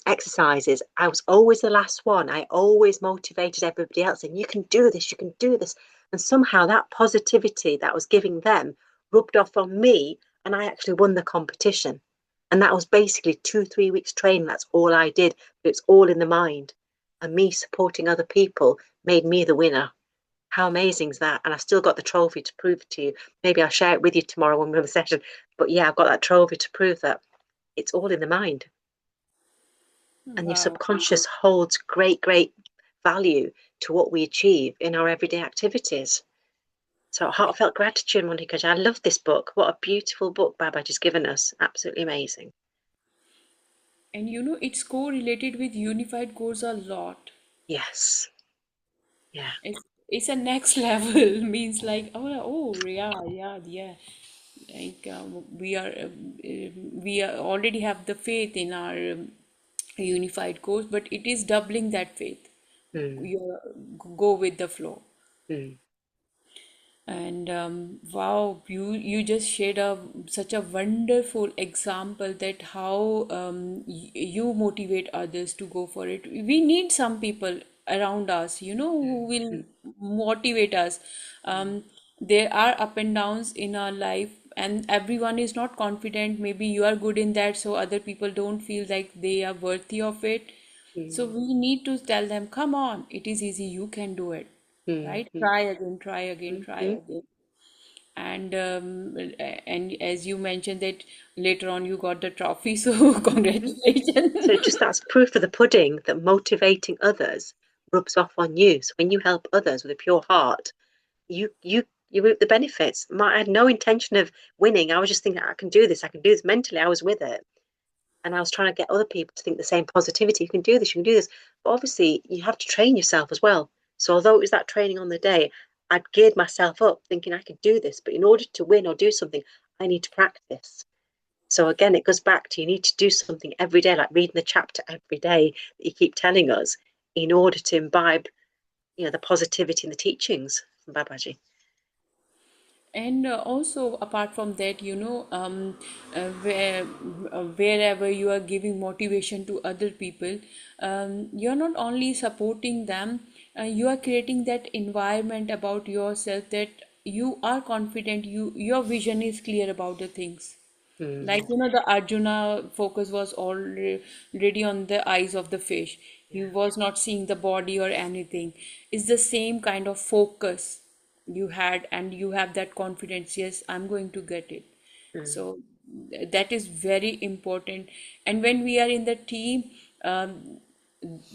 exercises, I was always the last one. I always motivated everybody else, and you can do this, you can do this. And somehow that positivity that I was giving them rubbed off on me, and I actually won the competition. And that was basically 2, 3 weeks training. That's all I did. But it's all in the mind. And me supporting other people made me the winner. How amazing is that? And I still got the trophy to prove it to you. Maybe I'll share it with you tomorrow when we're in the session. But yeah, I've got that trophy to prove that it's all in the mind. And your Wow. subconscious holds great value to what we achieve in our everyday activities. So heartfelt gratitude, Monica. I love this book. What a beautiful book Babaji's given us. Absolutely amazing. And it's correlated with unified goals a lot. Yes. Yeah. It's a next level means like oh yeah, like we are already have the faith in our unified course, but it is doubling that faith. Mm, You go with the flow. mm, And wow, you just shared such a wonderful example that how you motivate others to go for it. We need some people around us, who will mm, motivate us. Um, there are up and downs in our life, and everyone is not confident. Maybe you are good in that, so other people don't feel like they are worthy of it. So mm, we need to tell them, come on, it is easy, you can do it, mm, right? mm, Try again, try again, mm, try mm. again. And as you mentioned that later on you got the trophy, so Mhm. So congratulations. just that's proof of the pudding that motivating others rubs off on you. So when you help others with a pure heart, you reap the benefits. I had no intention of winning. I was just thinking, I can do this. I can do this. Mentally, I was with it, and I was trying to get other people to think the same positivity. You can do this. You can do this. But obviously, you have to train yourself as well. So although it was that training on the day, I'd geared myself up thinking I could do this. But in order to win or do something, I need to practice. So again, it goes back to you need to do something every day, like reading the chapter every day that you keep telling us, in order to imbibe, the positivity and the teachings from Babaji. And also, apart from that, wherever you are giving motivation to other people, you're not only supporting them, you are creating that environment about yourself that you are confident, your vision is clear about the things. Like, Mm, the Arjuna focus was already on the eyes of the fish. He yeah. was not seeing the body or anything. It's the same kind of focus you had, and you have that confidence. Yes, I'm going to get it. Mm, So that is very important. And when we are in the team, um,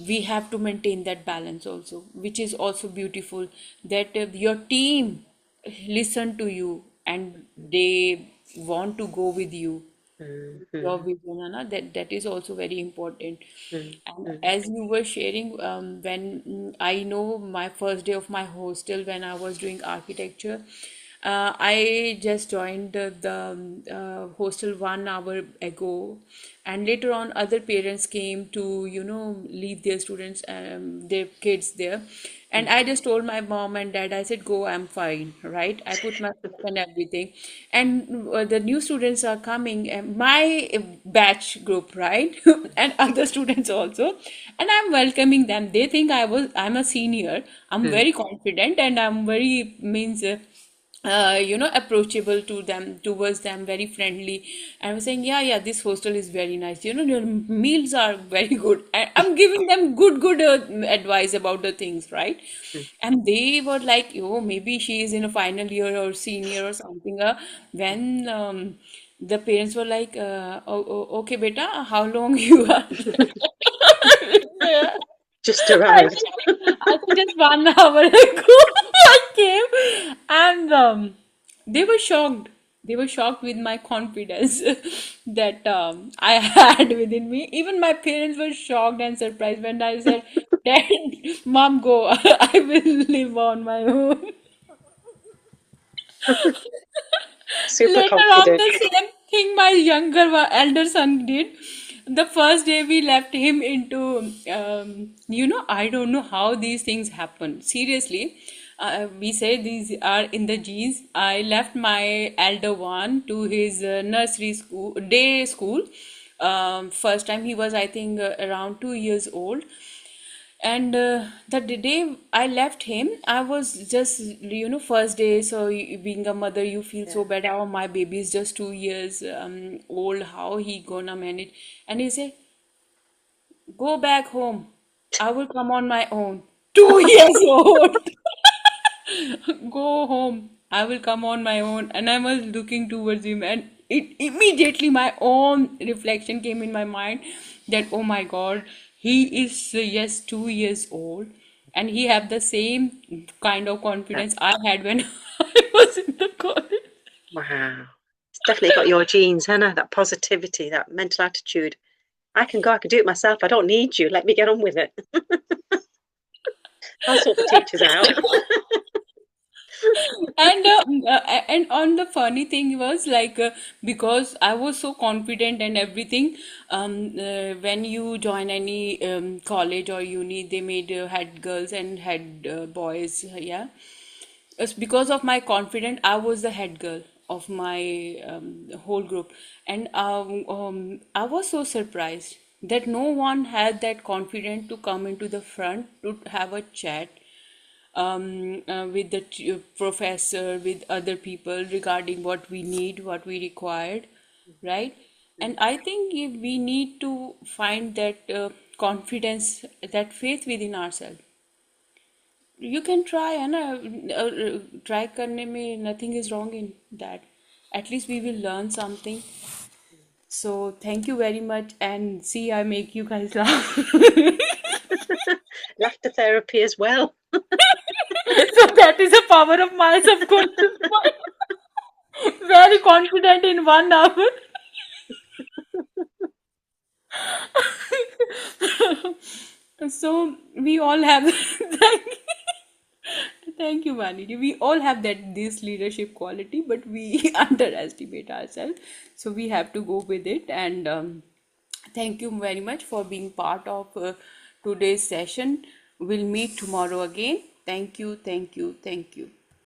we have to maintain that balance also, which is also beautiful. That your team listen to you and they want to go with you, mm, your mm, vision, that is also very important. mm, And mm, as you were sharing, when I know my first day of my hostel when I was doing architecture, I just joined the hostel 1 hour ago, and later on other parents came to leave their students, their kids there. And mm. I just told my mom and dad, I said, go, I'm fine, right? I put my stuff and everything. And the new students are coming, my batch group, right? And other students also. And I'm welcoming them. They think I'm a senior. I'm Mm. very confident, and I'm very, means, approachable to them, towards them, very friendly. And I was saying, yeah, yeah, this hostel is very nice. Your meals are very good. I'm giving them good advice about the things, right? Mm. And they were like, oh, maybe she is in a final year or senior or something. When the parents were like, okay, beta, how long you are there? Just I arrived. think, I think just 1 hour ago I came, and they were shocked. They were shocked with my confidence that I had within me. Even my parents were shocked and surprised when I said, "Dad, Mom, go. I will live on my own." Super Later on, confident. the same thing my elder son did. The first day we left him into, I don't know how these things happen. Seriously, we say these are in the genes. I left my elder one to his nursery school, day school. First time he was, I think, around 2 years old. And the day I left him, I was just, first day. So being a mother, you feel so Yeah. bad. Oh, my baby is just 2 years old. How he gonna manage? And he said, "Go back home. I will come on my own." 2 years old. Go home. I will come on my own. And I was looking towards him, and it immediately my own reflection came in my mind that, oh my God, he is, yes, 2 years old, and he have the same kind of Yeah. confidence I had when I was in the college. Wow. It's definitely got your genes, Hannah, that positivity, that mental attitude. I can go, I can do it myself. I don't need you. Let me get on with it. I'll sort the teachers out. And on the funny thing was like, because I was so confident and everything, when you join any college or uni, they made head girls and head boys, yeah. It's because of my confidence, I was the head girl of my whole group. And I was so surprised that no one had that confidence to come into the front to have a chat with the professor, with other people regarding what we need, what we required, right? And I think if we need to find that confidence, that faith within ourselves. You can try, है ना? Try करने में nothing is wrong in that. At least we will learn something. So thank you very much, and see, I make you guys laugh. Laughter therapy as well. So that is the power of my subconscious mind. Very confident in 1 hour. So we all have thank you, Vanity. We all have that this leadership quality, but we underestimate ourselves. So we have to go with it. And thank you very much for being part of today's session. We'll meet tomorrow again. Thank you, thank you, thank you.